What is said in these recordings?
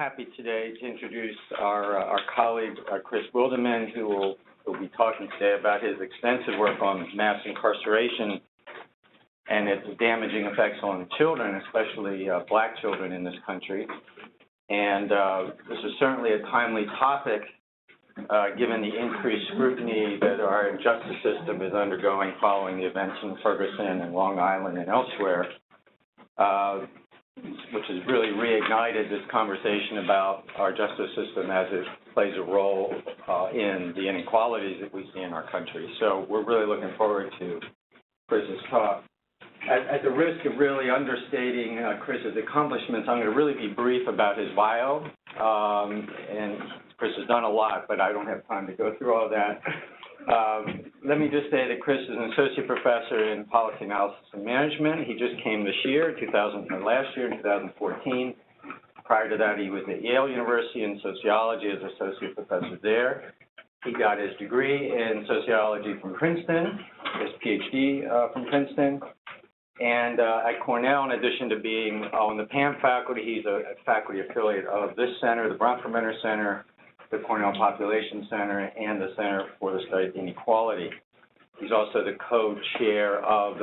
happy today to introduce our colleague, Chris Wildeman, who will be talking today about his extensive work on mass incarceration and its damaging effects on children, especially Black children in this country. And this is certainly a timely topic given the increased scrutiny that our justice system is undergoing following the events in Ferguson and Long Island and elsewhere, which has really reignited this conversation about our justice system as it plays a role in the inequalities that we see in our country. So we're really looking forward to Chris's talk. At the risk of really understating Chris's accomplishments, I'm going to really be brief about his bio. And Chris has done a lot, but I don't have time to go through all that. Let me just say that Chris is an associate professor in policy analysis and management. He just came this year, last year in 2014. Prior to that, he was at Yale University in sociology as associate professor there. He got his degree in sociology from Princeton, his PhD from Princeton. And at Cornell, in addition to being on the PAM faculty, he's a faculty affiliate of this center, the Bronfenbrenner Center, the Cornell Population Center, and the Center for the Study of Inequality. He's also the co-chair of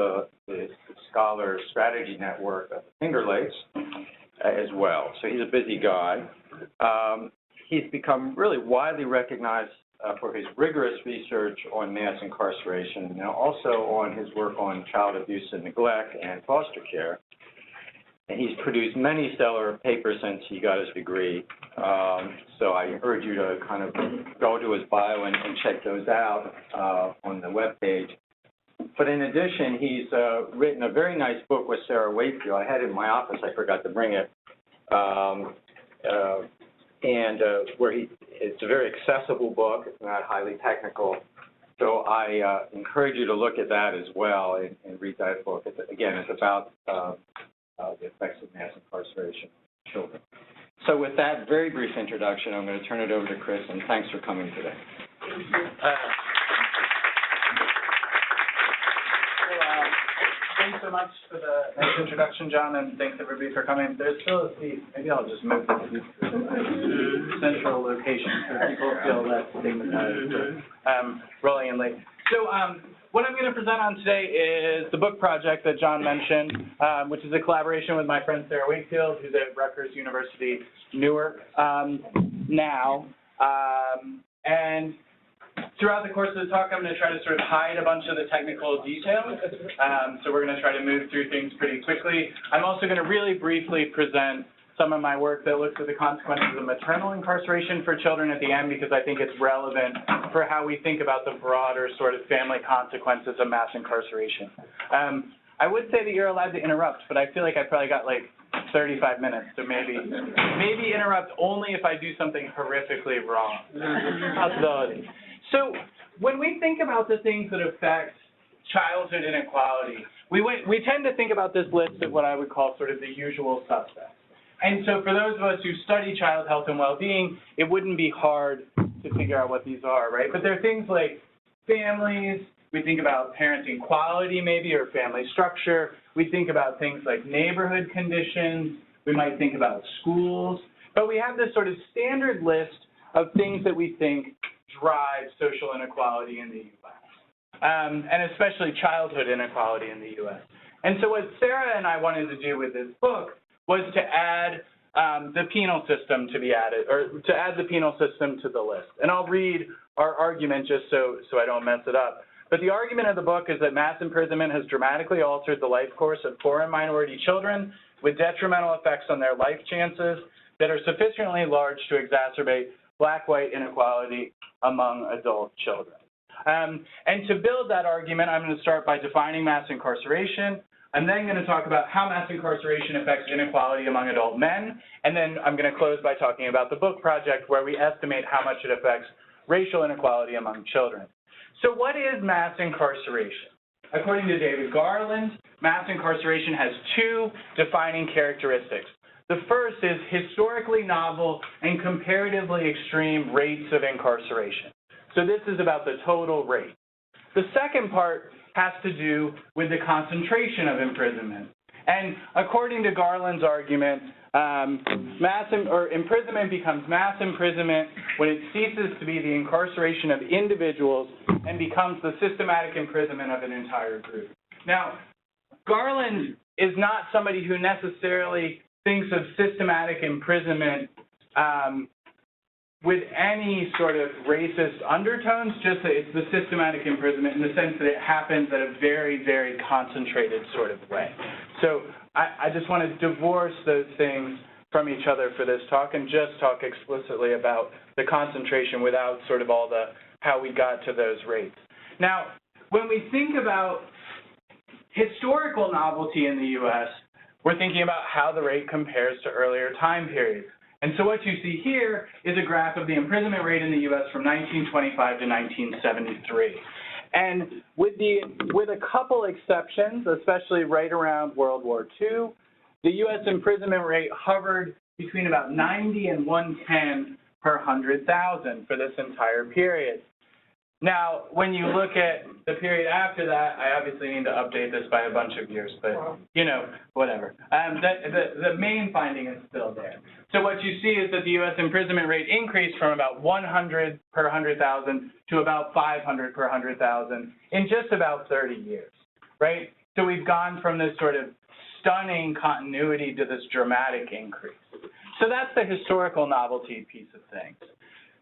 the Scholar Strategy Network of the Finger Lakes as well. So he's a busy guy. He's become really widely recognized for his rigorous research on mass incarceration, and also on his work on child abuse and neglect and foster care. And he's produced many stellar papers since he got his degree. So I urge you to kind of go to his bio and check those out on the webpage. But in addition, he's written a very nice book with Sarah Wakefield. I had it in my office. I forgot to bring it. Where it's a very accessible book. It's not highly technical. So I encourage you to look at that as well and read that book. Again, it's about the effects of mass incarceration of children. So with that very brief introduction, I'm going to turn it over to Chris, and thanks for coming today. Thanks so much for the nice introduction, John, and thanks everybody for coming. There's still a seat. Maybe I'll just move the seat to a central location so people feel less stigmatized rolling in late. So what I'm going to present on today is the book project that John mentioned, which is a collaboration with my friend Sarah Wakefield, who's at Rutgers University, Newark now. And throughout the course of the talk, I'm going to try to sort of hide a bunch of the technical details. So we're going to try to move through things pretty quickly. I'm also going to really briefly present some of my work that looks at the consequences of maternal incarceration for children at the end, because I think it's relevant for how we think about the broader sort of family consequences of mass incarceration. I would say that you're allowed to interrupt, but I feel like I probably got like 35 minutes, so maybe interrupt only if I do something horrifically wrong. Possibility. So when we think about the things that affect childhood inequality, we tend to think about this list of what I would call sort of the usual suspects. And so for those of us who study child health and well-being, it wouldn't be hard to figure out what these are, right? But there are things like families. We think about parenting quality maybe, or family structure. We think about things like neighborhood conditions. We might think about schools. But we have this sort of standard list of things that we think drive social inequality in the U.S., and especially childhood inequality in the U.S. And so what Sarah and I wanted to do with this book was to add the penal system to be added, or to add the penal system to the list. And I'll read our argument just so I don't mess it up. But the argument of the book is that mass imprisonment has dramatically altered the life course of poor and minority children with detrimental effects on their life chances that are sufficiently large to exacerbate Black-white inequality among adult children. And to build that argument, I'm going to start by defining mass incarceration. I'm then going to talk about how mass incarceration affects inequality among adult men. And then I'm going to close by talking about the book project, where we estimate how much it affects racial inequality among children. So what is mass incarceration? According to David Garland, mass incarceration has two defining characteristics. The first is historically novel and comparatively extreme rates of incarceration. So this is about the total rate. The second part has to do with the concentration of imprisonment. And according to Garland's argument, imprisonment becomes mass imprisonment when it ceases to be the incarceration of individuals and becomes the systematic imprisonment of an entire group. Now, Garland is not somebody who necessarily thinks of systematic imprisonment with any sort of racist undertones, just that it's the systematic imprisonment in the sense that it happens in a very, very concentrated sort of way. So I just want to divorce those things from each other for this talk and just talk explicitly about the concentration without sort of all the how we got to those rates. Now, when we think about historical novelty in the U.S., we're thinking about how the rate compares to earlier time periods. And so what you see here is a graph of the imprisonment rate in the U.S. from 1925 to 1973. And with a couple exceptions, especially right around World War II, the U.S. imprisonment rate hovered between about 90 and 110 per 100,000 for this entire period. Now, when you look at the period after that, I obviously need to update this by a bunch of years, but, you know, whatever. The main finding is still there. So what you see is that the U.S. imprisonment rate increased from about 100 per 100,000 to about 500 per 100,000 in just about 30 years, right? So we've gone from this sort of stunning continuity to this dramatic increase. So that's the historical novelty piece of things.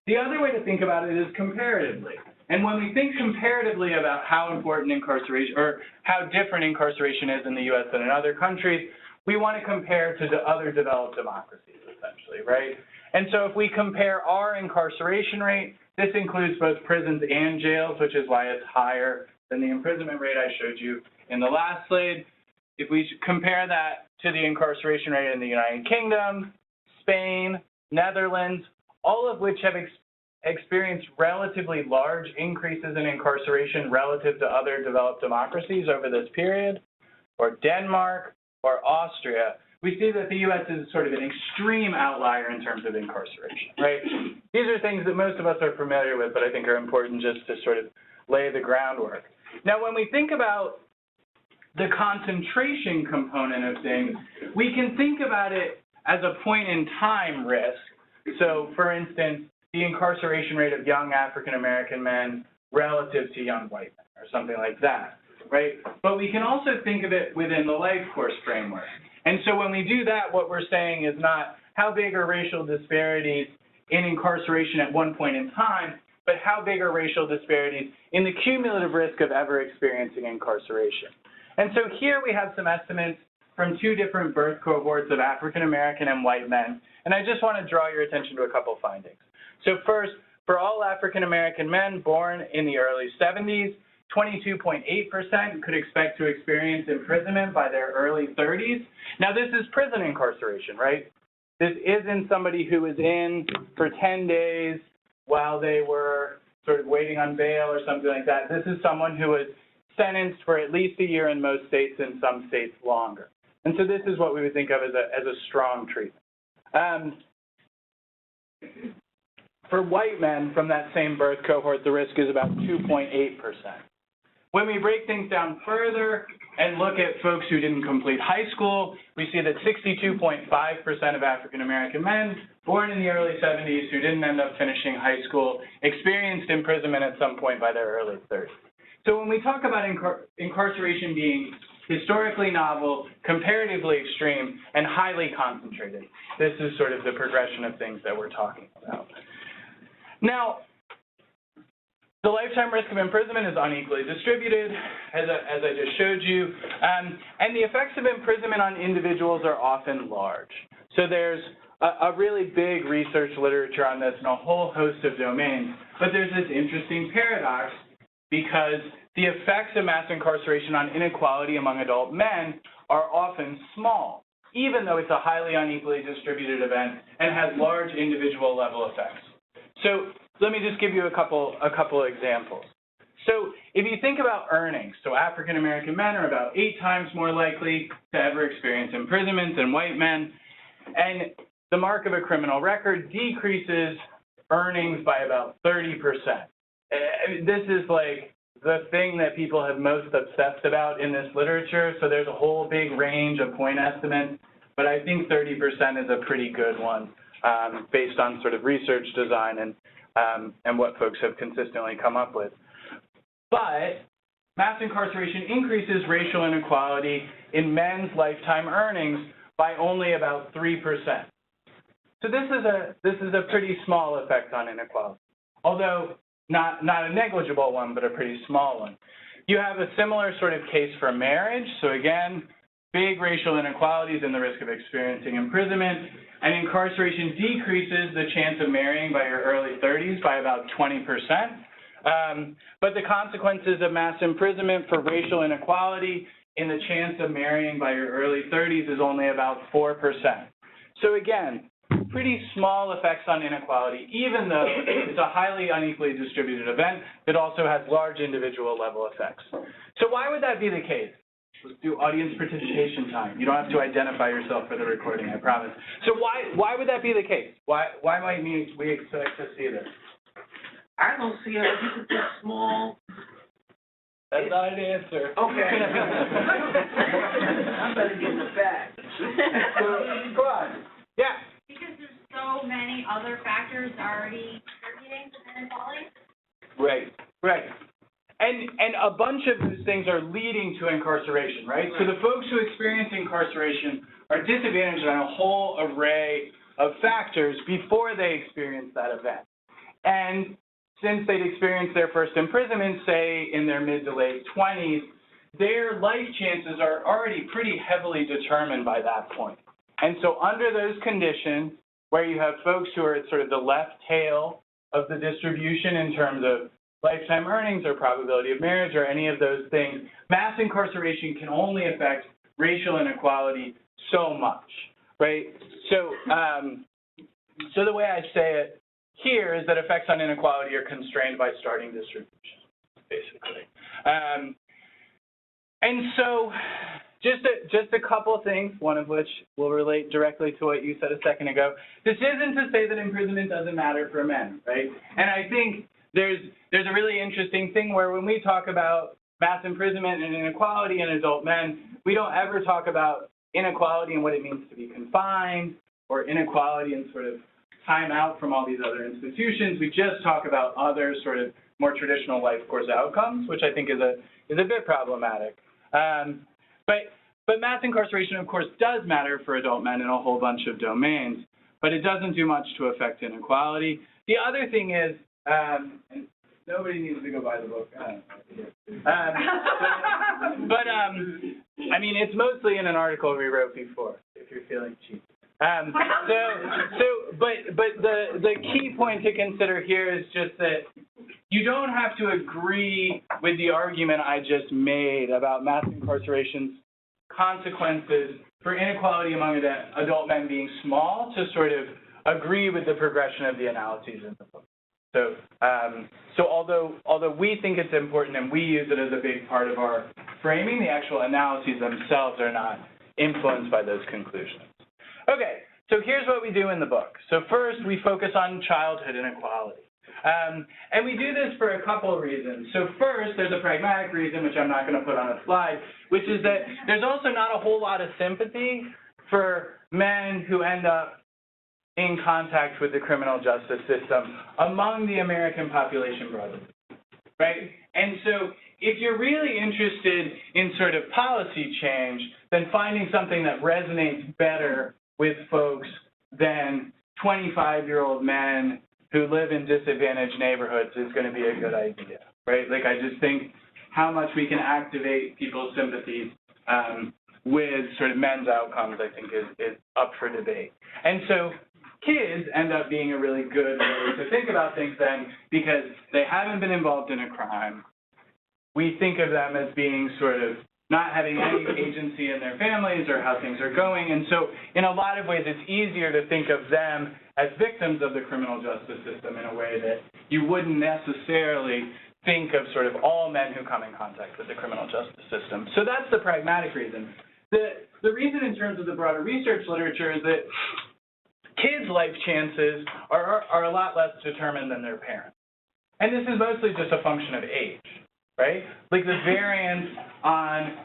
The other way to think about it is comparatively. And when we think comparatively about how important incarceration, or how different incarceration is in the U.S. than in other countries, we want to compare to the other developed democracies, essentially, right? And so if we compare our incarceration rate, this includes both prisons and jails, which is why it's higher than the imprisonment rate I showed you in the last slide. If we compare that to the incarceration rate in the United Kingdom, Spain, Netherlands, all of which have experienced relatively large increases in incarceration relative to other developed democracies over this period, or Denmark, or Austria, we see that the U.S. is sort of an extreme outlier in terms of incarceration, right? These are things that most of us are familiar with, but I think are important just to sort of lay the groundwork. Now, when we think about the concentration component of things, we can think about it as a point in time risk. So, for instance, the incarceration rate of young African-American men relative to young white men, or something like that, right? But we can also think of it within the life course framework. And so when we do that, what we're saying is not how big are racial disparities in incarceration at one point in time, but how big are racial disparities in the cumulative risk of ever experiencing incarceration. And so here we have some estimates from two different birth cohorts of African-American and white men. And I just want to draw your attention to a couple findings. So first, for all African-American men born in the early 70s, 22.8% could expect to experience imprisonment by their early 30s. Now, this is prison incarceration, right? This isn't somebody who was in for 10 days while they were sort of waiting on bail or something like that. This is someone who was sentenced for at least a year in most states, in some states longer. And so this is what we would think of as a strong treatment. For white men from that same birth cohort, the risk is about 2.8%. When we break things down further and look at folks who didn't complete high school, we see that 62.5% of African-American men born in the early 70s who didn't end up finishing high school experienced imprisonment at some point by their early 30s. So when we talk about incarceration being historically novel, comparatively extreme, and highly concentrated, this is sort of the progression of things that we're talking about. Now, the lifetime risk of imprisonment is unequally distributed, as I just showed you, and the effects of imprisonment on individuals are often large. So there's a really big research literature on this in a whole host of domains, but there's this interesting paradox because the effects of mass incarceration on inequality among adult men are often small, even though it's a highly unequally distributed event and has large individual level effects. So let me just give you a couple examples. So if you think about earnings, so African-American men are about 8 times more likely to ever experience imprisonment than white men, and the mark of a criminal record decreases earnings by about 30%. This is like the thing that people have most obsessed about in this literature. So there's a whole big range of point estimates, but I think 30% is a pretty good one based on sort of research design and what folks have consistently come up with. But mass incarceration increases racial inequality in men's lifetime earnings by only about 3%. So this is a pretty small effect on inequality, although not a negligible one, but a pretty small one. You have a similar sort of case for marriage. So again, big racial inequalities and the risk of experiencing imprisonment, and incarceration decreases the chance of marrying by your early 30s by about 20%. But the consequences of mass imprisonment for racial inequality in the chance of marrying by your early 30s is only about 4%. So again, pretty small effects on inequality, even though it's a highly unequally distributed event that also has large individual level effects. So why would that be the case? Let's do audience participation time. You don't have to identify yourself for the recording, I promise. So why would that be the case? Why might we expect to see this? I don't see how you could put small. That's not an answer. Okay. I'm better get in the back. Go on. Yeah. Because there's so many other factors already contributing to inequality. Right. And a bunch of those things are leading to incarceration, right? So the folks who experience incarceration are disadvantaged on a whole array of factors before they experience that event. And since they'd experienced their first imprisonment, say in their mid to late 20s, their life chances are already pretty heavily determined by that point. And so under those conditions, where you have folks who are at sort of the left tail of the distribution in terms of lifetime earnings or probability of marriage or any of those things, mass incarceration can only affect racial inequality so much, right? So, so the way I say it here is that effects on inequality are constrained by starting distribution, basically. And so just a couple things, one of which will relate directly to what you said a second ago. This isn't to say that imprisonment doesn't matter for men, right? And I think there's a really interesting thing where when we talk about mass imprisonment and inequality in adult men, we don't ever talk about inequality and what it means to be confined or inequality and sort of time out from all these other institutions. We just talk about other sort of more traditional life course outcomes, which I think is a bit problematic. But mass incarceration, of course, does matter for adult men in a whole bunch of domains, but it doesn't do much to affect inequality. The other thing is, and nobody needs to go buy the book. I mean, it's mostly in an article we wrote before, if you're feeling cheap. But the key point to consider here is just that you don't have to agree with the argument I just made about mass incarceration's consequences for inequality among adult men being small to sort of agree with the progression of the analyses in the book. So although we think it's important and we use it as a big part of our framing, the actual analyses themselves are not influenced by those conclusions. Okay, so here's what we do in the book. So first, we focus on childhood inequality. And we do this for a couple of reasons. So first, there's a pragmatic reason, which I'm not going to put on a slide, which is that there's also not a whole lot of sympathy for men who end up in contact with the criminal justice system among the American population broadly, right? And so if you're really interested in sort of policy change, then finding something that resonates better with folks than 25-year-old men who live in disadvantaged neighborhoods is going to be a good idea, right? Like, I just think how much we can activate people's sympathies with sort of men's outcomes, I think, is up for debate. And so kids end up being a really good way to think about things then, because they haven't been involved in a crime. We think of them as being sort of not having any agency in their families or how things are going. And so in a lot of ways, it's easier to think of them as victims of the criminal justice system in a way that you wouldn't necessarily think of sort of all men who come in contact with the criminal justice system. So that's the pragmatic reason. The reason in terms of the broader research literature is that kids' life chances are a lot less determined than their parents. And this is mostly just a function of age, right? Like the variance on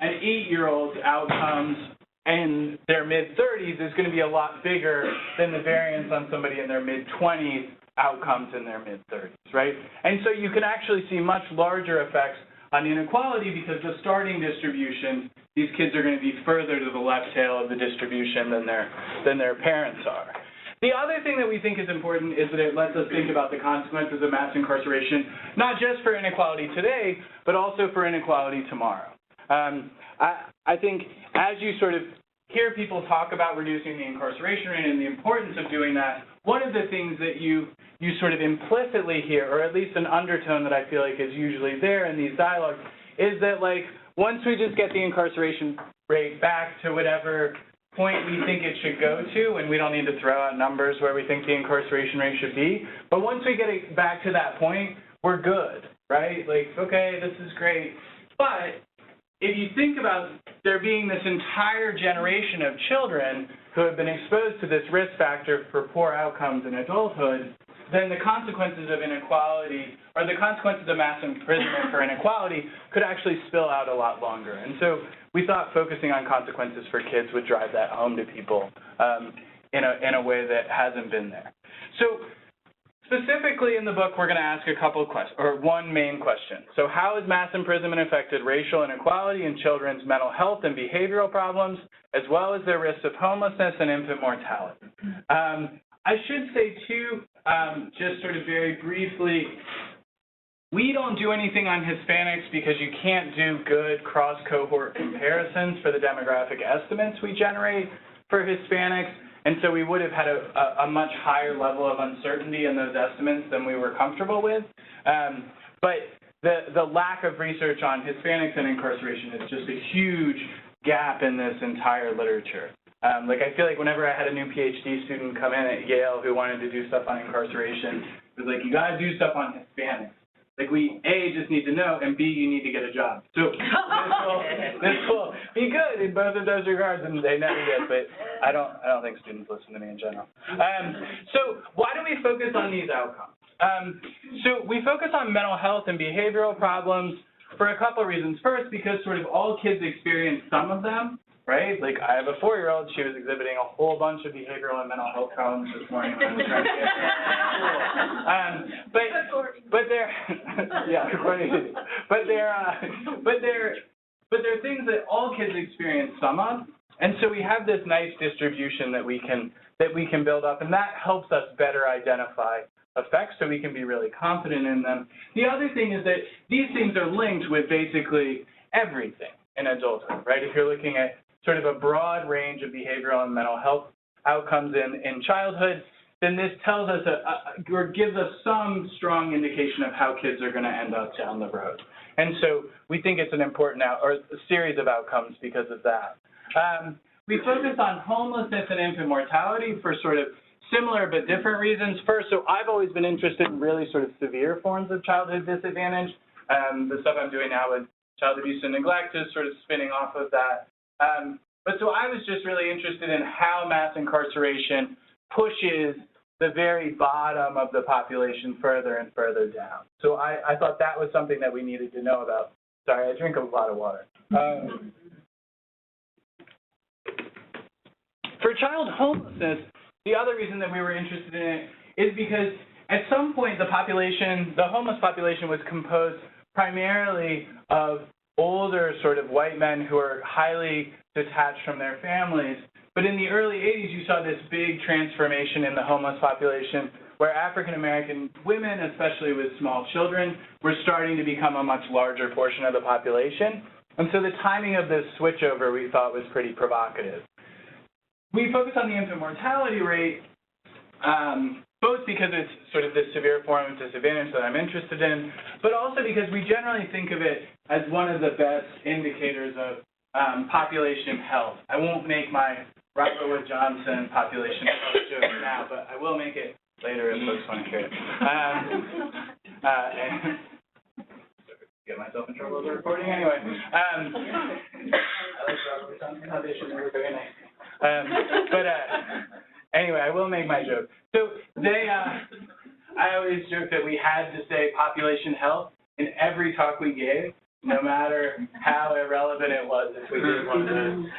an 8-year-old's outcomes in their mid-30s is going to be a lot bigger than the variance on somebody in their mid-20s outcomes in their mid-30s, right? And so you can actually see much larger effects on inequality because the starting distribution, these kids are going to be further to the left tail of the distribution than their parents are. The other thing that we think is important is that it lets us think about the consequences of mass incarceration, not just for inequality today, but also for inequality tomorrow. I think as you sort of hear people talk about reducing the incarceration rate and the importance of doing that, one of the things that you sort of implicitly hear, or at least an undertone that I feel like is usually there in these dialogues, is that like once we just get the incarceration rate back to whatever point we think it should go to, and we don't need to throw out numbers where we think the incarceration rate should be, but once we get it back to that point, we're good, right? Like, okay, this is great. But if you think about there being this entire generation of children who have been exposed to this risk factor for poor outcomes in adulthood, then the consequences of inequality, or the consequences of mass imprisonment for inequality, could actually spill out a lot longer. And so we thought focusing on consequences for kids would drive that home to people in a way that hasn't been there. So specifically in the book, we're going to ask a couple of questions, or one main question. So how has mass imprisonment affected racial inequality in children's mental health and behavioral problems, as well as their risks of homelessness and infant mortality? I should say, too, just sort of very briefly, we don't do anything on Hispanics because you can't do good cross-cohort comparisons for the demographic estimates we generate for Hispanics. And so we would have had a much higher level of uncertainty in those estimates than we were comfortable with. But the lack of research on Hispanics and incarceration is just a huge gap in this entire literature. Like I feel like whenever I had a new PhD student come in at Yale who wanted to do stuff on incarceration, it was like, you got to do stuff on Hispanics. Like we, A, just need to know, and B, you need to get a job. So this will be good in both of those regards, and they never did, but I don't think students listen to me in general. So why do we focus on these outcomes? So we focus on mental health and behavioral problems for a couple of reasons. First, because sort of all kids experience some of them, right? Like I have a 4-year-old, she was exhibiting a whole bunch of behavioral and mental health problems this morning when I was trying to get her. But they're yeah, but they're things that all kids experience some of, and so we have this nice distribution that we can build up, and that helps us better identify effects so we can be really confident in them. The other thing is that these things are linked with basically everything in adulthood, right? If you're looking at sort of a broad range of behavioral and mental health outcomes in childhood, then this tells us or gives us some strong indication of how kids are going to end up down the road. And so we think it's an important or a series of outcomes because of that. We focus on homelessness and infant mortality for sort of similar but different reasons. First, so I've always been interested in really sort of severe forms of childhood disadvantage. The stuff I'm doing now with child abuse and neglect is sort of spinning off of that. But so I was just really interested in how mass incarceration pushes the very bottom of the population further and further down. So I thought that was something that we needed to know about. Sorry, I drink a lot of water. For child homelessness, the other reason that we were interested in it is because at some point the homeless population was composed primarily of older sort of white men who are highly detached from their families. But in the early 80s, you saw this big transformation in the homeless population where African-American women, especially with small children, were starting to become a much larger portion of the population. And so the timing of this switchover we thought was pretty provocative. We focus on the infant mortality rate, both because it's sort of this severe form of disadvantage that I'm interested in, but also because we generally think of it as one of the best indicators of population health. I won't make my Robert Wood Johnson population health joke now, but I will make it later if folks want to hear it. And get myself in trouble with the recording anyway. I like Robert Wood Johnson Foundation, they were very nice. Anyway, I will make my joke. So I always joke that we had to say population health in every talk we gave, no matter how irrelevant it was if we did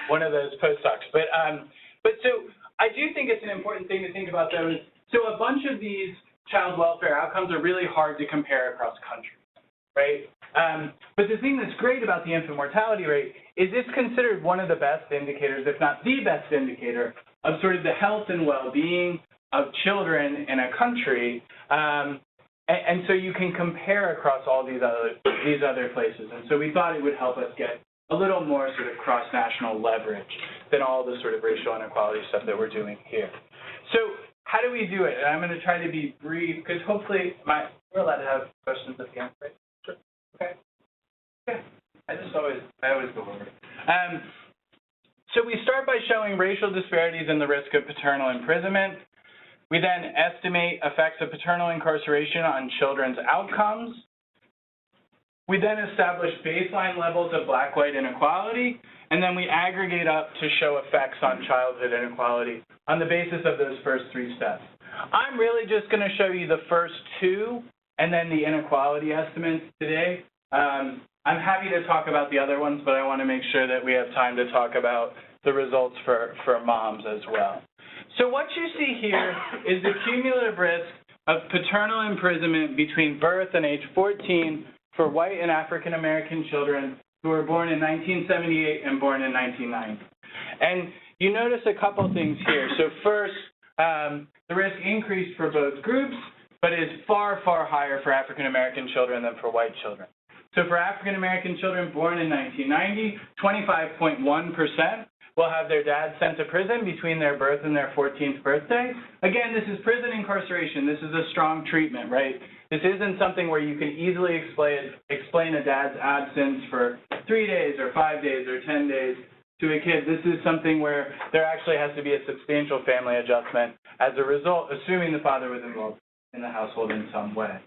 one of those postdocs. But so I do think it's an important thing to think about those. So a bunch of these child welfare outcomes are really hard to compare across countries, right? But the thing that's great about the infant mortality rate is it's considered one of the best indicators, if not the best indicator, of sort of the health and well-being of children in a country. And so you can compare across all these other places. And so we thought it would help us get a little more sort of cross-national leverage than all the sort of racial inequality stuff that we're doing here. So how do we do it? And I'm going to try to be brief because hopefully we're allowed to have questions at the end, right? Sure. Okay. Yeah. I always go over it. So we start by showing racial disparities in the risk of paternal imprisonment. We then estimate effects of paternal incarceration on children's outcomes. We then establish baseline levels of black-white inequality, and then we aggregate up to show effects on childhood inequality on the basis of those first three steps. I'm really just going to show you the first two and then the inequality estimates today. I'm happy to talk about the other ones, but I want to make sure that we have time to talk about the results for moms as well. So what you see here is the cumulative risk of paternal imprisonment between birth and age 14 for white and African American children who were born in 1978 and born in 1990. And you notice a couple things here. So first, the risk increased for both groups, but is far, far higher for African American children than for white children. So for African American children born in 1990, 25.1% will have their dad sent to prison between their birth and their 14th birthday. Again, this is prison incarceration. This is a strong treatment, right? This isn't something where you can easily explain a dad's absence for 3 days or 5 days or 10 days to a kid. This is something where there actually has to be a substantial family adjustment as a result, assuming the father was involved in the household in some way.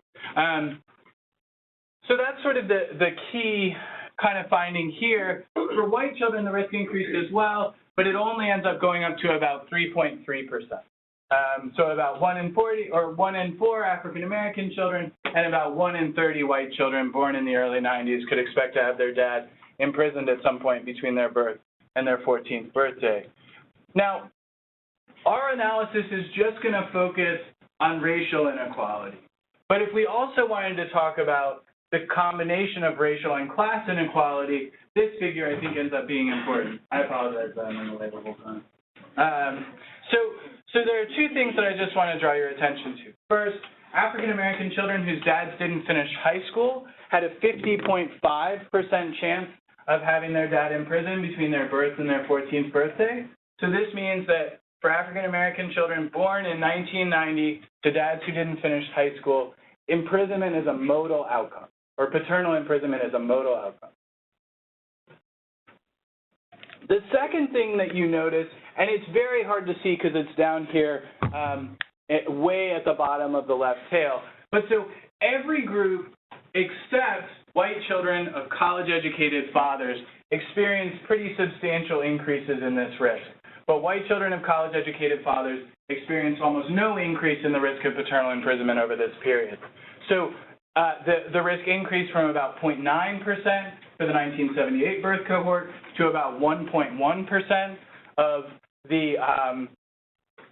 So that's sort of the key kind of finding here. For white children, the risk increased as well, but it only ends up going up to about 3.3%. So about 1 in 40 or 1 in 4 African American children and about 1 in 30 white children born in the early 90s could expect to have their dad imprisoned at some point between their birth and their 14th birthday. Now, our analysis is just going to focus on racial inequality. But if we also wanted to talk about the combination of racial and class inequality, this figure I think ends up being important. I apologize that I'm in the way the whole time. So there are two things that I just want to draw your attention to. First, African American children whose dads didn't finish high school had a 50.5% chance of having their dad in prison between their birth and their 14th birthday. So this means that for African American children born in 1990 to dads who didn't finish high school, imprisonment is a modal outcome, or paternal imprisonment is a modal outcome. The second thing that you notice, and it's very hard to see because it's down here way at the bottom of the left tail, but so every group except white children of college-educated fathers experience pretty substantial increases in this risk. But white children of college-educated fathers experience almost no increase in the risk of paternal imprisonment over this period. So the risk increased from about 0.9% for the 1978 birth cohort to about 1.1% of the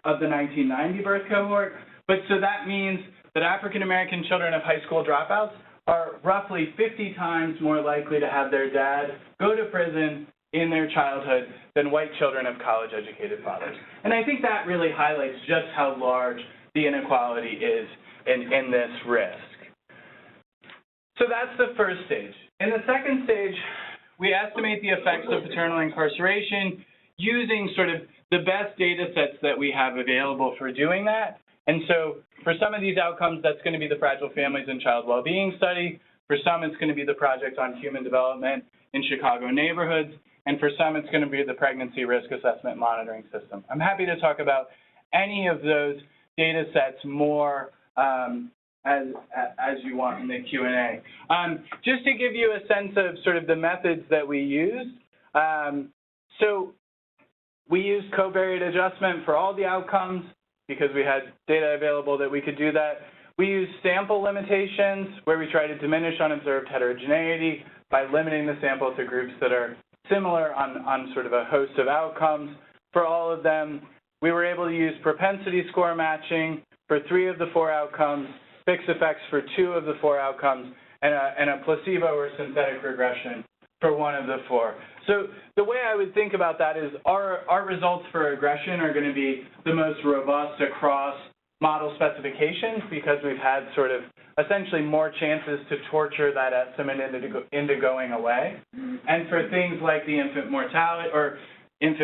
1990 birth cohort. But so that means that African American children of high school dropouts are roughly 50 times more likely to have their dad go to prison in their childhood than white children of college-educated fathers. And I think that really highlights just how large the inequality is in this risk. So that's the first stage. In the second stage, we estimate the effects of paternal incarceration using sort of the best data sets that we have available for doing that. And so for some of these outcomes, that's going to be the Fragile Families and Child Wellbeing Study. For some, it's going to be the Project on Human Development in Chicago Neighborhoods. And for some, it's going to be the Pregnancy Risk Assessment Monitoring System. I'm happy to talk about any of those data sets more as you want in the Q&A. Just to give you a sense of sort of the methods that we used. So we used covariate adjustment for all the outcomes because we had data available that we could do that. We use sample limitations, where we try to diminish unobserved heterogeneity by limiting the sample to groups that are similar on sort of a host of outcomes. For all of them, we were able to use propensity score matching for 3 of the 4 outcomes, fixed effects for 2 of the 4 outcomes, and a placebo or synthetic regression for 1 of the 4. So the way I would think about that is our results for regression are going to be the most robust across model specifications because we've had sort of essentially more chances to torture that estimate into going away. And for things like the infant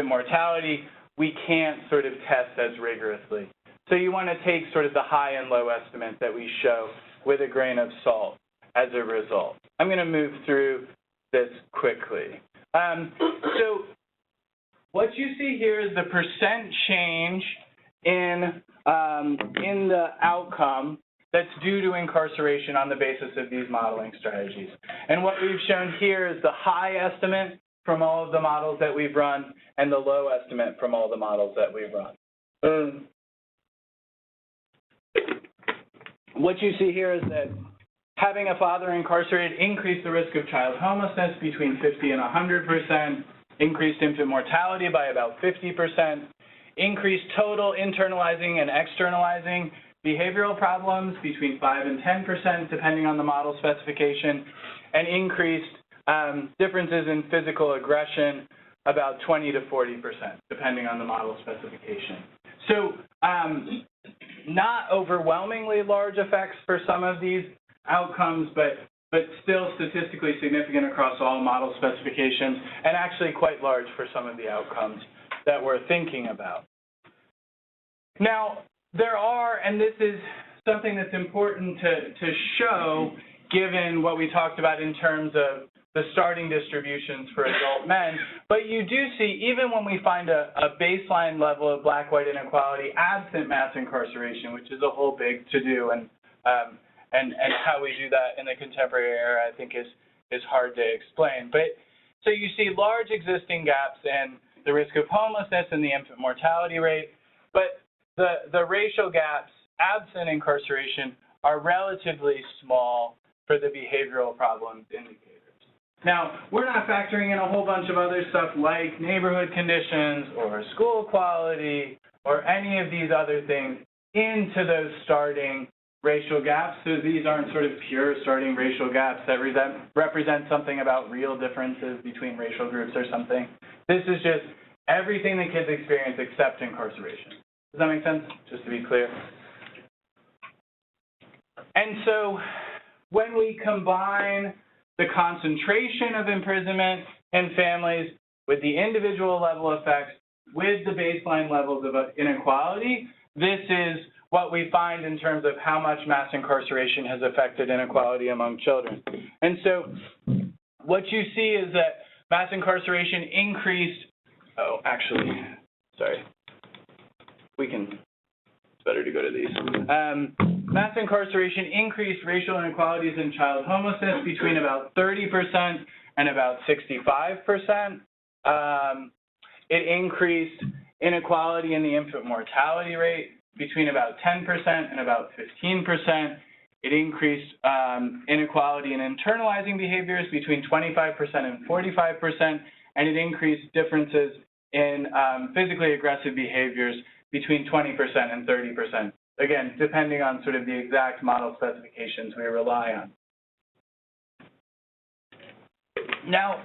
mortality, we can't sort of test as rigorously. So you want to take sort of the high and low estimate that we show with a grain of salt as a result. I'm going to move through this quickly. So what you see here is the percent change in the outcome that's due to incarceration on the basis of these modeling strategies. And what we've shown here is the high estimate from all of the models that we've run and the low estimate from all the models that we've run. What you see here is that having a father incarcerated increased the risk of child homelessness between 50 and 100%, increased infant mortality by about 50%, increased total internalizing and externalizing behavioral problems between 5 and 10%, depending on the model specification, and increased differences in physical aggression about 20 to 40%, depending on the model specification. So not overwhelmingly large effects for some of these outcomes, but still statistically significant across all model specifications, and actually quite large for some of the outcomes that we're thinking about. Now, there are, and this is something that's important to show, given what we talked about in terms of the starting distributions for adult men, but you do see, even when we find a baseline level of black-white inequality absent mass incarceration, which is a whole big to-do, and how we do that in the contemporary era, I think is hard to explain. But so you see large existing gaps in the risk of homelessness and the infant mortality rate, but the racial gaps absent incarceration are relatively small for the behavioral problems indicators. Now, we're not factoring in a whole bunch of other stuff like neighborhood conditions or school quality or any of these other things into those starting racial gaps. So these aren't sort of pure starting racial gaps that represent something about real differences between racial groups or something. This is just everything the kids experience except incarceration. Does that make sense? Just to be clear. And so when we combine the concentration of imprisonment in families with the individual level effects with the baseline levels of inequality, this is what we find in terms of how much mass incarceration has affected inequality among children. And so what you see is that mass incarceration increased, it's better to go to these. Mass incarceration increased racial inequalities in child homelessness between about 30% and about 65%. It increased inequality in the infant mortality rate between about 10% and about 15%. It increased inequality in internalizing behaviors between 25% and 45%, and it increased differences in physically aggressive behaviors between 20% and 30%. Again, depending on sort of the exact model specifications we rely on. Now,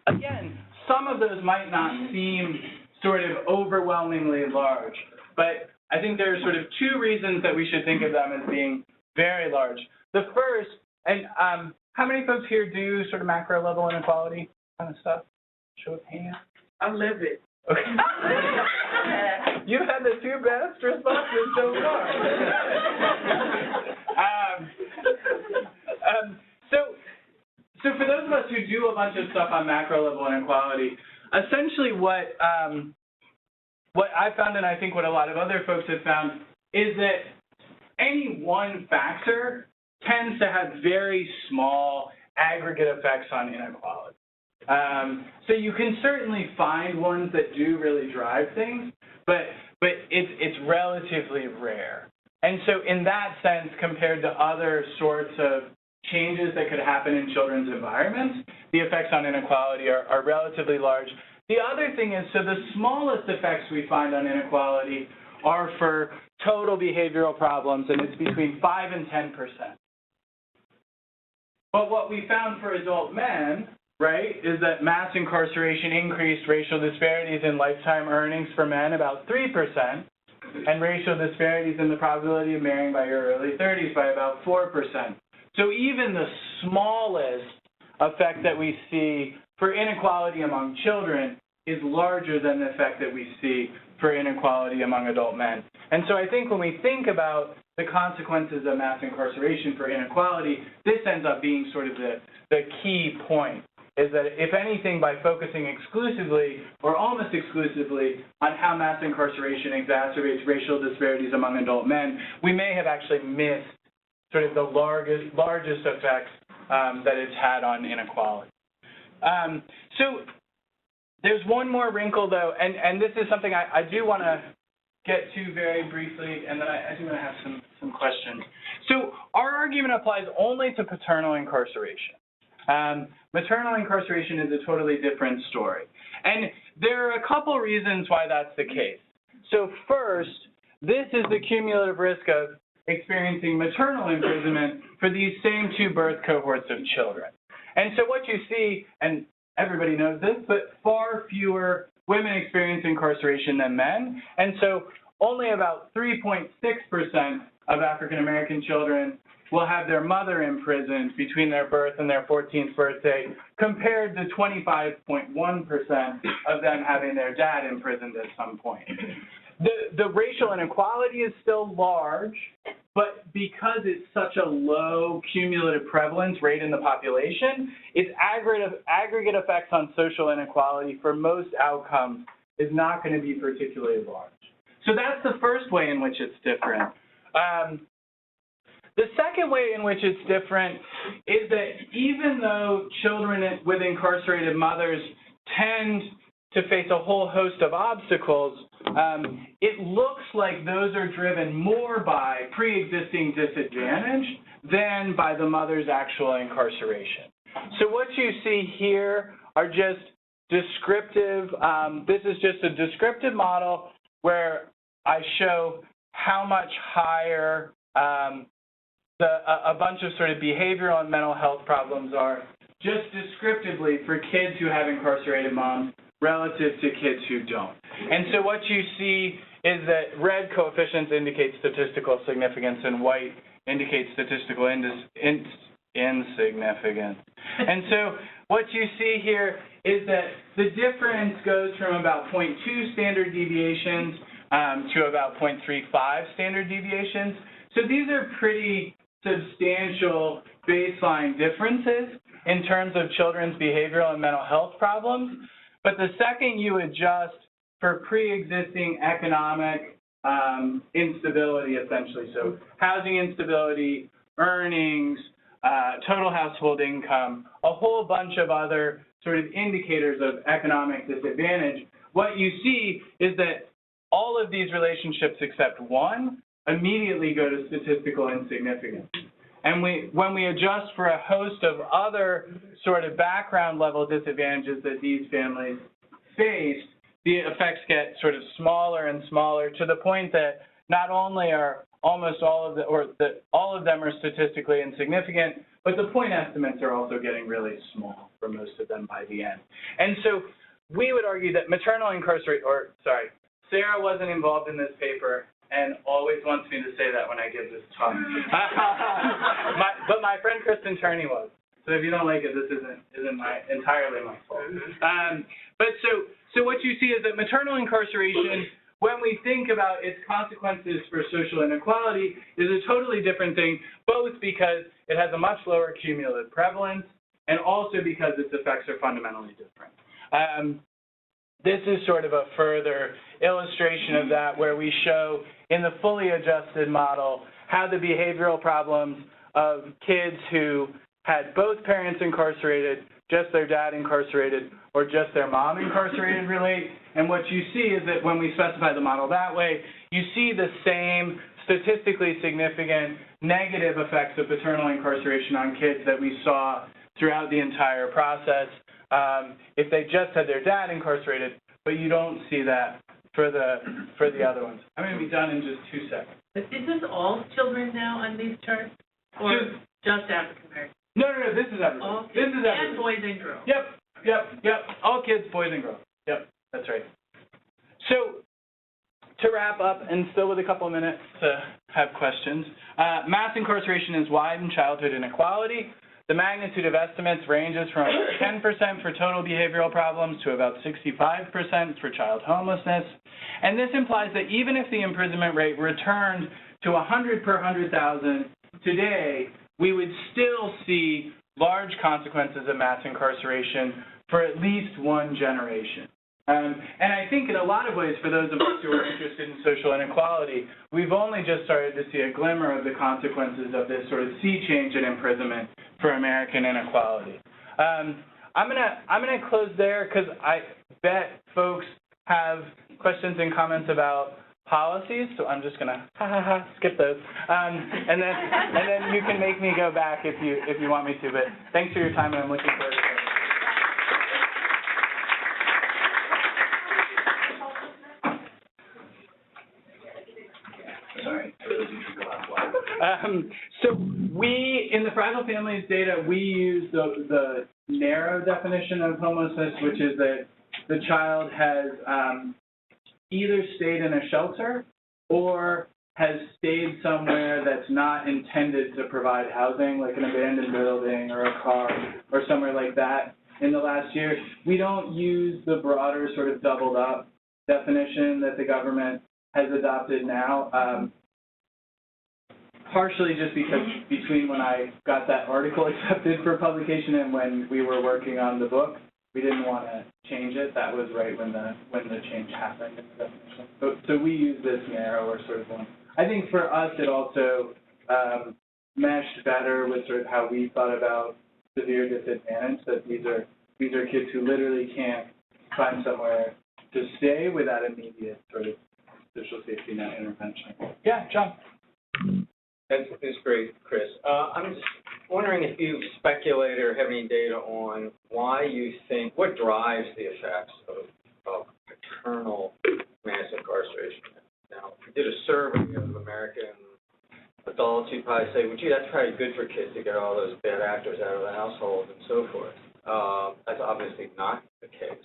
again, some of those might not seem sort of overwhelmingly large, but I think there are sort of 2 reasons that we should think of them as being very large. The first, and how many folks here do sort of macro level inequality kind of stuff? Show of hands. I live it. Okay. You've had the 2 best responses so far. So for those of us who do a bunch of stuff on macro level inequality, essentially what I found, and I think what a lot of other folks have found, is that any one factor tends to have very small aggregate effects on inequality. So you can certainly find ones that do really drive things, but it's relatively rare. And so in that sense, compared to other sorts of changes that could happen in children's environments, the effects on inequality are relatively large. The other thing is, so the smallest effects we find on inequality are for total behavioral problems, and it's between 5 and 10%. But what we found for adult men, right, is that mass incarceration increased racial disparities in lifetime earnings for men about 3%, and racial disparities in the probability of marrying by your early 30s by about 4%. So even the smallest effect that we see for inequality among children is larger than the effect that we see for inequality among adult men. And so I think when we think about the consequences of mass incarceration for inequality, this ends up being sort of the key point, is that if anything, by focusing exclusively or almost exclusively on how mass incarceration exacerbates racial disparities among adult men, we may have actually missed sort of the largest effects that it's had on inequality. So there's one more wrinkle, though, and this is something I do want to get to very briefly, and then I do want to have some questions. So our argument applies only to paternal incarceration. Maternal incarceration is a totally different story. And there are a couple reasons why that's the case. So first, this is the cumulative risk of experiencing maternal imprisonment for these same two birth cohorts of children. And so what you see, and everybody knows this, but far fewer women experience incarceration than men. And so only about 3.6% of African American children will have their mother imprisoned between their birth and their 14th birthday, compared to 25.1% of them having their dad imprisoned at some point. The racial inequality is still large, but because it's such a low cumulative prevalence rate in the population, its aggregate effects on social inequality for most outcomes is not going to be particularly large. So that's the first way in which it's different. The second way in which it's different is that even though children with incarcerated mothers tend to face a whole host of obstacles, it looks like those are driven more by pre-existing disadvantage than by the mother's actual incarceration. So what you see here are just descriptive, this is just a descriptive model where I show how much higher a bunch of sort of behavioral and mental health problems are, just descriptively for kids who have incarcerated moms relative to kids who don't. And so what you see is that red coefficients indicate statistical significance and white indicates statistical insignificance. And so what you see here is that the difference goes from about 0.2 standard deviations to about 0.35 standard deviations. So these are pretty substantial baseline differences in terms of children's behavioral and mental health problems. But the second you adjust for pre-existing economic instability, essentially, so housing instability, earnings, total household income, a whole bunch of other sort of indicators of economic disadvantage, what you see is that all of these relationships except one immediately go to statistical insignificance. And when we adjust for a host of other sort of background level disadvantages that these families face, the effects get sort of smaller and smaller to the point that not only are almost all of all of them are statistically insignificant, but the point estimates are also getting really small for most of them by the end. And so we would argue that maternal incarceration, Sarah wasn't involved in this paper and always wants me to say that when I give this talk. But my friend Kristen Turney was. So if you don't like it, this isn't entirely my fault. But so what you see is that maternal incarceration, when we think about its consequences for social inequality, is a totally different thing, both because it has a much lower cumulative prevalence and also because its effects are fundamentally different. This is sort of a further illustration of that, where we show in the fully adjusted model how the behavioral problems of kids who had both parents incarcerated, just their dad incarcerated, or just their mom incarcerated relate. And what you see is that when we specify the model that way, you see the same statistically significant negative effects of paternal incarceration on kids that we saw throughout the entire process if they just had their dad incarcerated, but you don't see that for the other ones. I'm going to be done in just 2 seconds. But is this all children now on these charts, or just African American? No, this is everyone. All This kids is everyone. and boys and girls. Yep. All kids, boys and girls. Yep, that's right. So, to wrap up, and still with a couple of minutes to have questions, mass incarceration is wide in childhood inequality. The magnitude of estimates ranges from 10% for total behavioral problems to about 65% for child homelessness. And this implies that even if the imprisonment rate returned to 100 per 100,000 today, we would still see large consequences of mass incarceration for at least one generation. And I think in a lot of ways, for those of us who are interested in social inequality, we've only just started to see a glimmer of the consequences of this sort of sea change in imprisonment for American inequality. I'm gonna close there because I bet folks have questions and comments about policies, so I'm just gonna skip those, and then you can make me go back if you want me to. But thanks for your time, and I'm looking forward to it. So we, in the Fragile Families data, we use the narrow definition of homelessness, which is that the child has either stayed in a shelter or has stayed somewhere that's not intended to provide housing, like an abandoned building or a car or somewhere like that in the last year. We don't use the broader sort of doubled up definition that the government has adopted now. Partially just because between when I got that article accepted for publication and when we were working on the book, we didn't want to change it. That was right when the change happened in the definition. So we use this narrower sort of one. I think for us it also meshed better with sort of how we thought about severe disadvantage, that these are kids who literally can't find somewhere to stay without immediate sort of social safety net intervention. Yeah, John. That's great, Chris. I'm just wondering if you speculate or have any data on why you think, what drives the effects of paternal mass incarceration. Now, if you did a survey of American adults, you'd probably say, well, gee, that's probably good for kids to get all those bad actors out of the household and so forth. That's obviously not the case.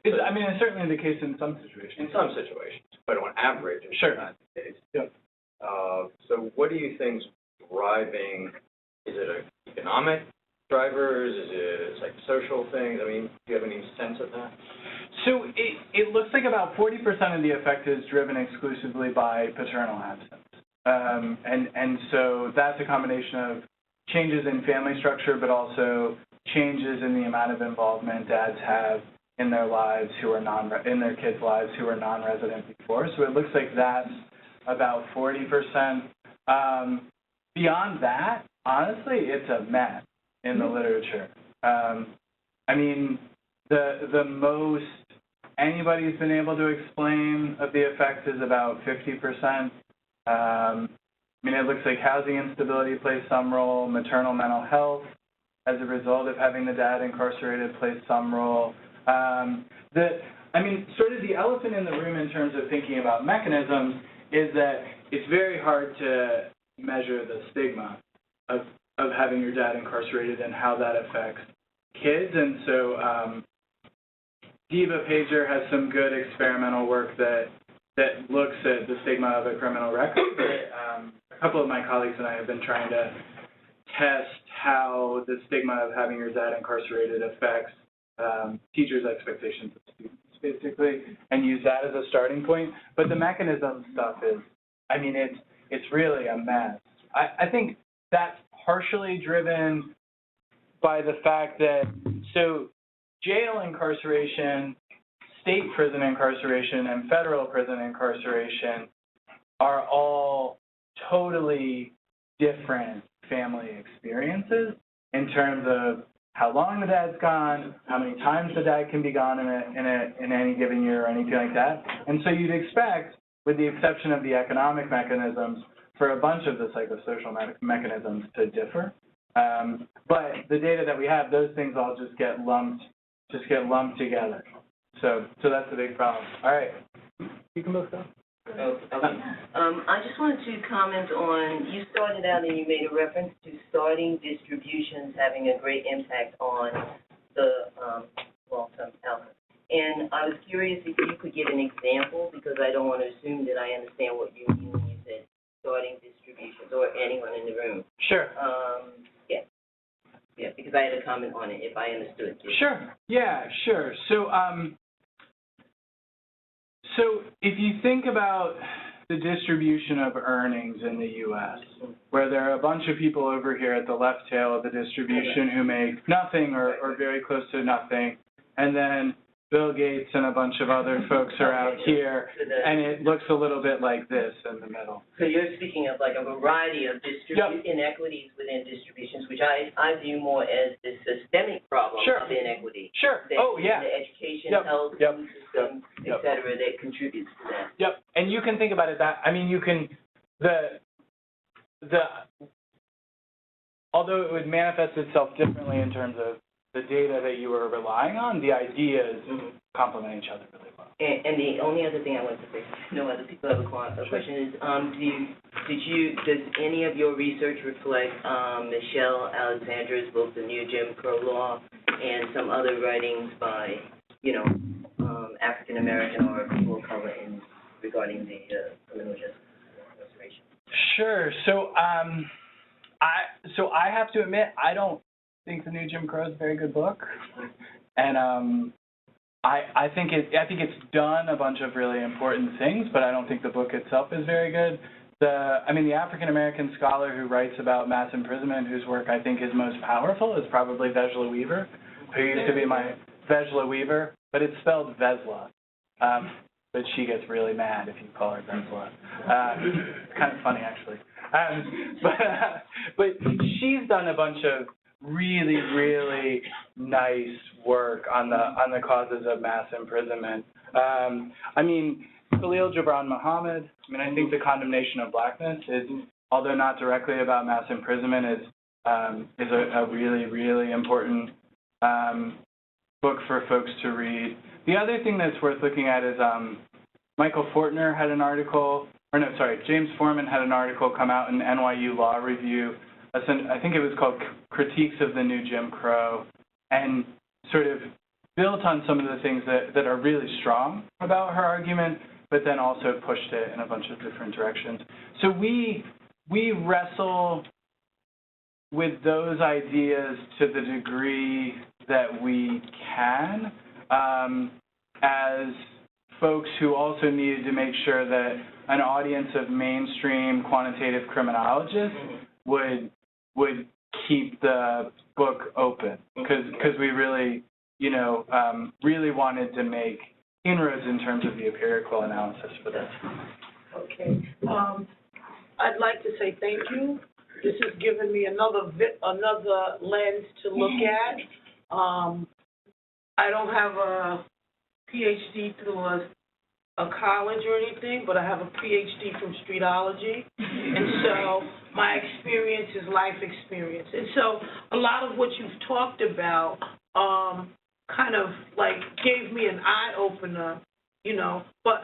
It's certainly the case in some situations. In some situations, but on average, it's not the case. Yep. So what do you think's driving? Is it economic drivers? Is it psychosocial things? I mean, do you have any sense of that? So it looks like about 40% of the effect is driven exclusively by paternal absence. And so that's a combination of changes in family structure, but also changes in the amount of involvement dads have in their lives in their kids' lives who are non-resident before. So it looks like that's about 40%. Beyond that, honestly, it's a mess in the literature. The most anybody's been able to explain of the effect is about 50%. It looks like housing instability plays some role, maternal mental health as a result of having the dad incarcerated plays some role. Sort of the elephant in the room in terms of thinking about mechanisms is that it's very hard to measure the stigma of having your dad incarcerated and how that affects kids. And so Diva Pager has some good experimental work that looks at the stigma of a criminal record. A couple of my colleagues and I have been trying to test how the stigma of having your dad incarcerated affects teachers' expectations of students, basically, and use that as a starting point. But the mechanism stuff is, it's really a mess. I think that's partially driven by the fact that, so jail incarceration, state prison incarceration, and federal prison incarceration are all totally different family experiences in terms of how long the dad's gone, how many times the dad can be gone in any given year or anything like that. And so you'd expect with the exception of the economic mechanisms, for a bunch of the psychosocial mechanisms to differ. But the data that we have, those things all just get lumped together. So that's the big problem. All right, you can both go. Oh, okay. I just wanted to comment on, you started out and you made a reference to starting distributions having a great impact on the long-term outcome. And I was curious if you could give an example, because I don't want to assume that I understand what you mean when you said starting distributions, or anyone in the room. Sure. Yeah, because I had a comment on it, if I understood. Sure. Yeah, sure. So if you think about the distribution of earnings in the U.S., where there are a bunch of people over here at the left tail of the distribution who make nothing or very close to nothing, and then Bill Gates and a bunch of other folks are out here, and it looks a little bit like this in the middle. So you're speaking of like a variety of inequities within distributions, which I view more as the systemic problem of inequity. Sure. The education, health, food system, et cetera, that contributes to that. Yep. And you can think about it that, I mean, you can, although it would manifest itself differently in terms of the data that you were relying on, the ideas complement each other really well. And the only other thing I wanted to say, no other people have a question, is does any of your research reflect Michelle Alexander's book, The New Jim Crow Law, and some other writings by, African American or people of color regarding the criminal justice incarceration? Sure. So I have to admit, I don't think The New Jim Crow is a very good book, and I think it's done a bunch of really important things, but I don't think the book itself is very good. The African American scholar who writes about mass imprisonment, whose work I think is most powerful, is probably Vejla Weaver, who used to be my Vejla Weaver, but it's spelled Vesla. But she gets really mad if you call her Vesla. It's kind of funny actually. But she's done a bunch of really, really nice work on the causes of mass imprisonment. Khalil Gibran Muhammad, I think The Condemnation of Blackness is, although not directly about mass imprisonment, is a really, really important book for folks to read. The other thing that's worth looking at is Michael Fortner had an article, James Foreman had an article come out in NYU Law Review. I think it was called Critiques of the New Jim Crow, and sort of built on some of the things that are really strong about her argument, but then also pushed it in a bunch of different directions. So we wrestle with those ideas to the degree that we can, as folks who also needed to make sure that an audience of mainstream quantitative criminologists would keep the book open, because we really, really wanted to make inroads in terms of the empirical analysis for this. Okay. I'd like to say thank you. This has given me another lens to look at. I don't have a PhD through a college or anything, but I have a PhD from streetology, and so my experience is life experience. And so a lot of what you've talked about kind of like gave me an eye-opener, But,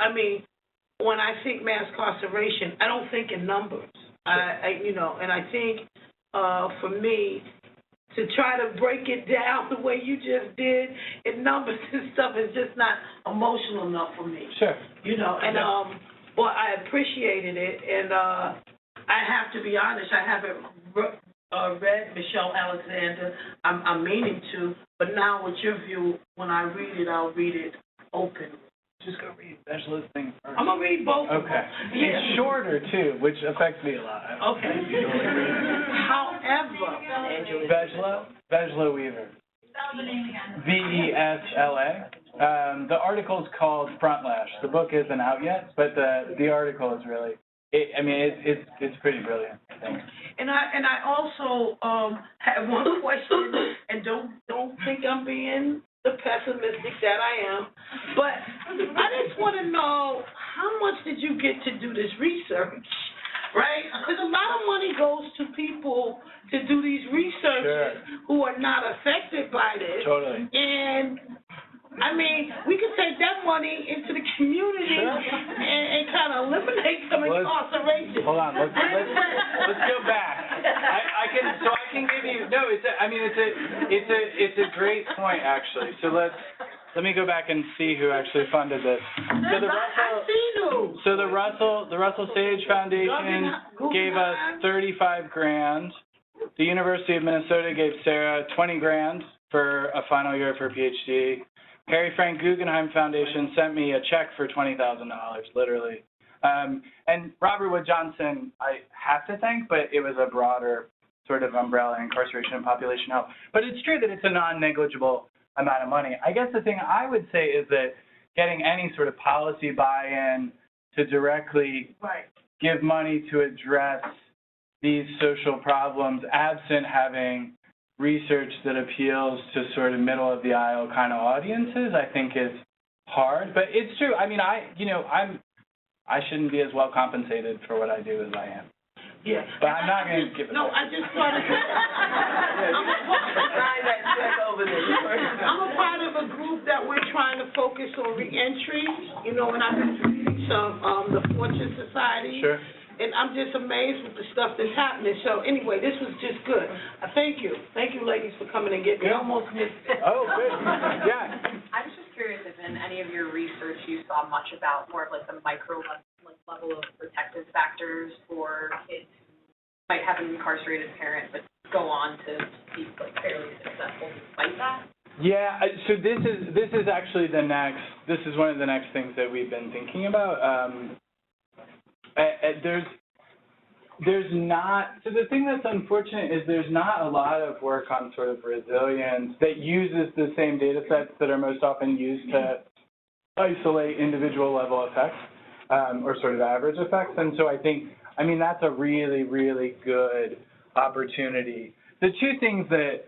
when I think mass incarceration, I don't think in numbers. And I think for me, to try to break it down the way you just did in numbers and stuff is just not emotional enough for me. Sure. But I appreciated it, and I have to be honest, I haven't read Michelle Alexander. I'm meaning to, but now with your view, when I read it, I'll read it open. Just go read Vejla's thing first. I'm going to read both of them. Okay. Yeah. It's shorter, too, which affects me a lot. Okay. However, Vejla Weaver. Spell the name again. Vesla. The article's called Frontlash. The book isn't out yet, but the article is really, it's pretty brilliant, I think. And I also have one question, and don't think I'm being the pessimistic that I am. But I just want to know, how much did you get to do this research, right? Because a lot of money goes to people to do these researches who are not affected by this. Totally. And I mean, we could take that money into the community and kind of eliminate some incarceration. Hold on, let's go back. I can give you it's a great point actually. So let me go back and see who actually funded this. So the Russell Sage Foundation gave us $35,000. The University of Minnesota gave Sarah $20,000 for a final year for a PhD. Harry Frank Guggenheim Foundation sent me a check for $20,000, literally. And Robert Wood Johnson, I have to thank, but it was a broader sort of umbrella, incarceration and population health. But it's true that it's a non-negligible amount of money. I guess the thing I would say is that getting any sort of policy buy-in to directly give money to address these social problems, absent having research that appeals to sort of middle-of-the-aisle kind of audiences, I think is hard. But it's true. I mean, I shouldn't be as well compensated for what I do as I am. Yeah. But I'm not going to give it No, I just started. I'm a part of a group that we're trying to focus on reentry, and I've been reading some, the Fortune Society. Sure. And I'm just amazed with the stuff that's happening. So anyway, this was just good. Thank you. Thank you, ladies, for coming and getting me. Almost missed it. Oh, good. Yeah. I was just curious if in any of your research you saw much about more of like the micro level of protective factors for kids who might have an incarcerated parent but go on to be like fairly successful despite that. Yeah. So this is actually this is one of the next things that we've been thinking about. There's not, so the thing that's unfortunate is there's not a lot of work on sort of resilience that uses the same data sets that are most often used to isolate individual level effects, or sort of average effects. And so I mean, that's a really, really good opportunity. The two things that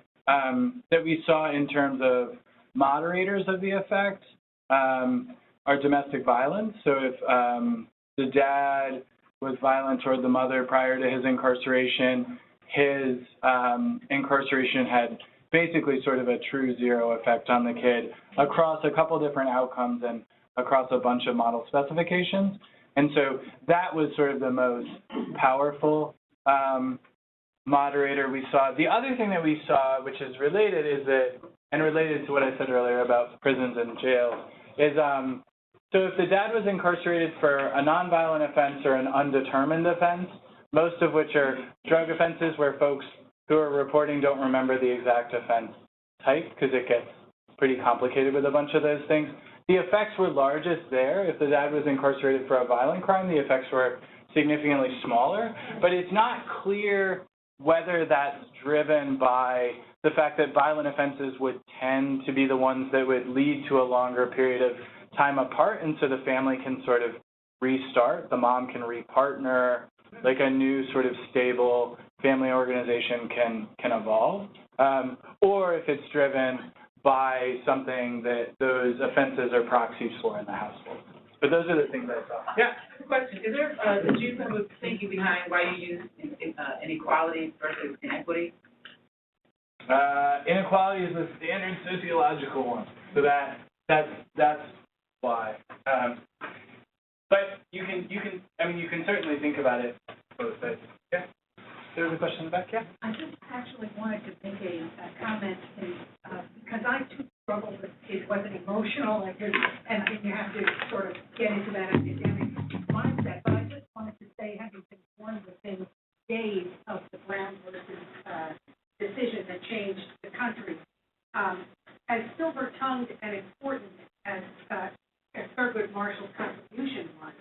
we saw in terms of moderators of the effect are domestic violence. So if the dad was violent toward the mother prior to his incarceration, his incarceration had basically sort of a true zero effect on the kid across a couple different outcomes and across a bunch of model specifications. And so that was sort of the most powerful moderator we saw. The other thing that we saw, which is related, is that, and related to what I said earlier about prisons and jails, is so if the dad was incarcerated for a nonviolent offense or an undetermined offense, most of which are drug offenses where folks who are reporting don't remember the exact offense type because it gets pretty complicated with a bunch of those things. The effects were largest there. If the dad was incarcerated for a violent crime, the effects were significantly smaller, but it's not clear whether that's driven by the fact that violent offenses would tend to be the ones that would lead to a longer period of time apart, and so the family can sort of restart, the mom can repartner, like a new sort of stable family organization can evolve, or if it's driven by something that those offenses are proxies for in the household. But those are the things I saw. Yeah. Question, is there, did you have a thinking behind why you use inequality versus inequity? Inequality is the standard sociological one, so that's why. But you can certainly think about it both ways. Yeah. There was a question in the back. Yeah. I just actually wanted to make a comment because I too struggle with it wasn't emotional and you have to sort of get into that academic mindset. But I just wanted to say, having been born within days of the Brown versus decision that changed the country, as silver-tongued and important as Thurgood Marshall's contribution was,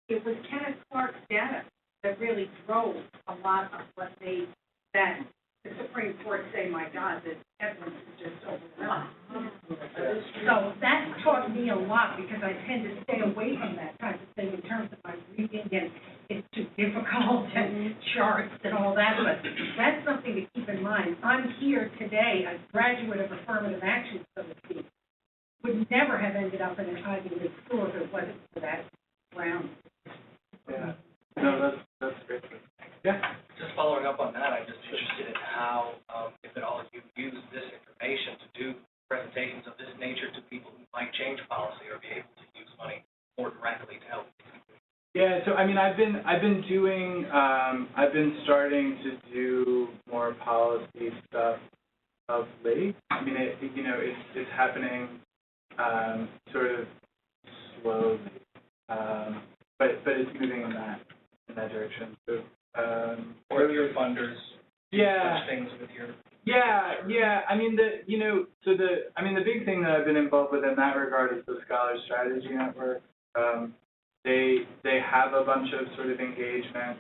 it was Kenneth Clark's data that really drove a lot of what made that the Supreme Court say, my God, this evidence is just overwhelming. So that taught me a lot because I tend to stay away from that kind of thing in terms of my reading, and it's too difficult and charts and all that, but that's something to keep in mind. I'm here today, a graduate of affirmative action, so to speak, would never have ended up in an Ivy League school if it wasn't for that ground. Yeah. No, that's great. Yeah. Just following up on that, I'm just interested in how, if at all, you use this information to do presentations of this nature to people who might change policy or be able to use money more directly to help. Yeah, so I mean, I've been starting to do more policy stuff of late. I mean, it's happening sort of slowly, but it's moving in that direction. So, or if your funders do such things with your. Yeah. I mean, the big thing that I've been involved with in that regard is the Scholar Strategy Network. They have a bunch of sort of engagement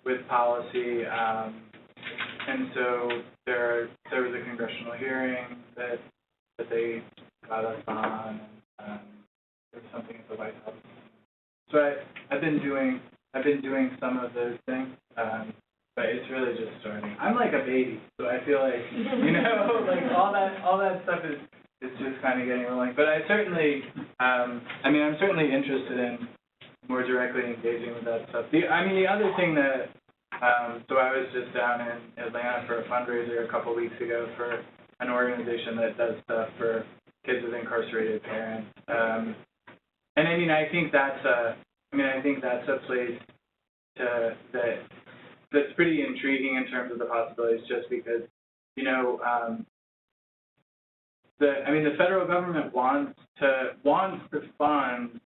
with policy, and so there was a congressional hearing that they got us on, and there was something at the White House. So I've been doing some of those things, but it's really just starting. I'm like a baby, so I feel like like all that stuff is just kind of getting rolling. But I certainly, I'm certainly interested in more directly engaging with that stuff. The other thing that, so I was just down in Atlanta for a fundraiser a couple weeks ago for an organization that does stuff for kids with incarcerated parents. And I think that's a place that's pretty intriguing in terms of the possibilities, just because, the federal government wants to fund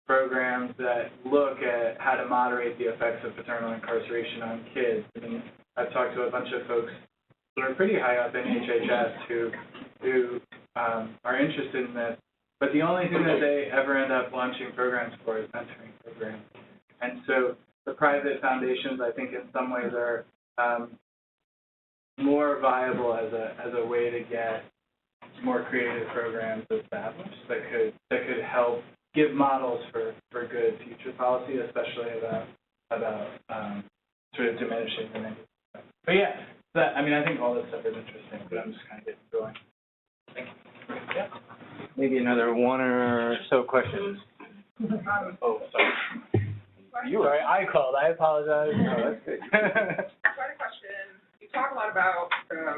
programs that look at how to moderate the effects of paternal incarceration on kids. I mean, I've talked to a bunch of folks who are pretty high up in HHS who are interested in this, but the only thing that they ever end up launching programs for is mentoring programs. And so the private foundations, I think, in some ways are more viable as a way to get more creative programs established that could help give models for good future policy, especially about sort of diminishing the negative effects. But yeah, I think all this stuff is interesting, but I'm just kind of getting going. Thank you. Yeah. Maybe another one or so questions. Oh, sorry. You were right. I called. I apologize. No, that's good. I got a question. You talk a lot about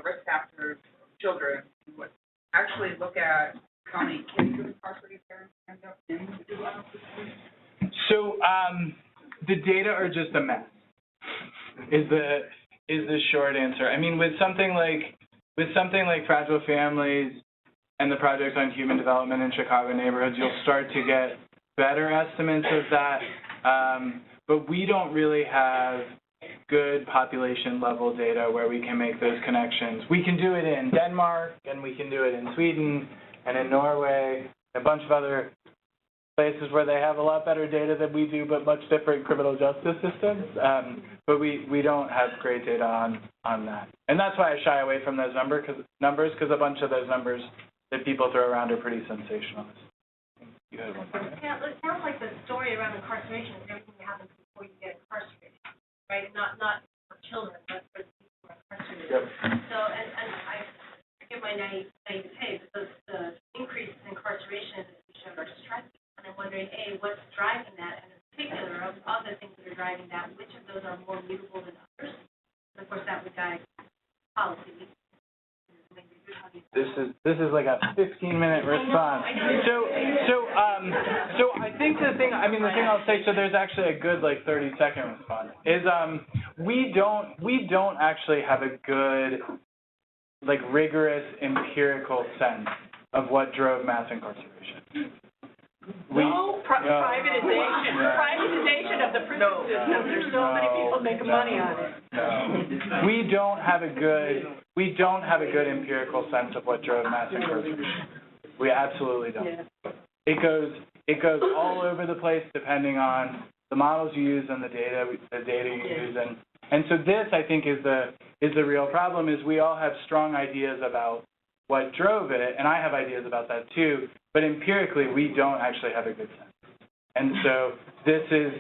risk factors of children. What actually look at how many kids with incarcerated parents end up in the juvenile system? So the data are just a mess. Is the short answer. I mean, with something like Fragile Families and the Project on Human Development in Chicago neighborhoods, you'll start to get better estimates of that. But we don't really have good population level data where we can make those connections. We can do it in Denmark, and we can do it in Sweden, and in Norway, a bunch of other places where they have a lot better data than we do, but much different criminal justice systems. But we don't have great data on that. And that's why I shy away from those numbers, because a bunch of those numbers that people throw around are pretty sensationalist. You had one. Yeah, it sounds like the story around incarceration is everything that happens before you get incarcerated, right? Not for children, but for the people who are incarcerated. Yep. So, and I forget my naivete, but the increases in incarceration that you showed are striking. And I'm wondering, A, what's driving that? And in particular, of the things that are driving that, which of those are more mutable than others? And of course, that would guide policy. This is like a 15-minute response. So I think the thing I'll say, so there's actually a good 30-second response, is we don't actually have a good rigorous empirical sense of what drove mass incarceration. Privatization of the prison system. There's so many people making money on it. No. We don't have a good empirical sense of what drove mass incarceration. We absolutely don't. Yeah. It goes all over the place depending on the models you use and the data you use, and so this I think is the real problem. Is we all have strong ideas about what drove it, and I have ideas about that too. But empirically, we don't actually have a good sense. And so this is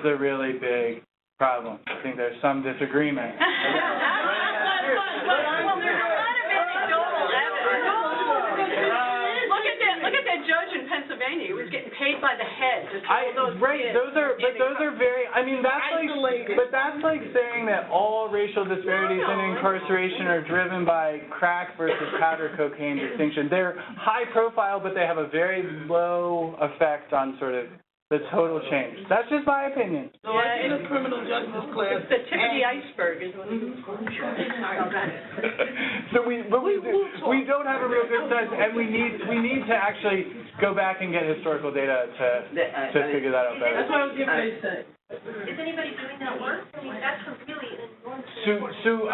the really big problem. I think there's some disagreement. Well, there's a lot of anecdotal evidence. Look at the Those are very, I mean, that's like saying that all racial disparities in incarceration are driven by crack versus powder cocaine distinction. They're high profile, but they have a very low effect on sort of the total change. That's just my opinion. No, I think the criminal justice class. The tip of the iceberg is what it is. So we don't have a real good sense, and we need to actually go back and get historical data to figure that out better. That's what I was getting ready to say. Is anybody doing that work? I mean, that's a really enormous. So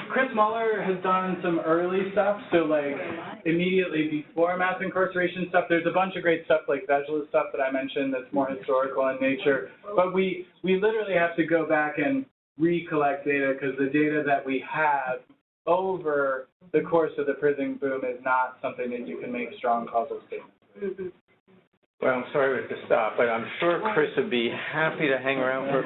Chris Muller has done some early stuff, so like immediately before mass incarceration stuff. There's a bunch of great stuff like Vegela's stuff that I mentioned that's more historical in nature, but we literally have to go back and recollect data because the data that we have over the course of the prison boom is not something that you can make strong causal statements. Mm-hmm. Well, I'm sorry to stop, but I'm sure Chris would be happy to hang around for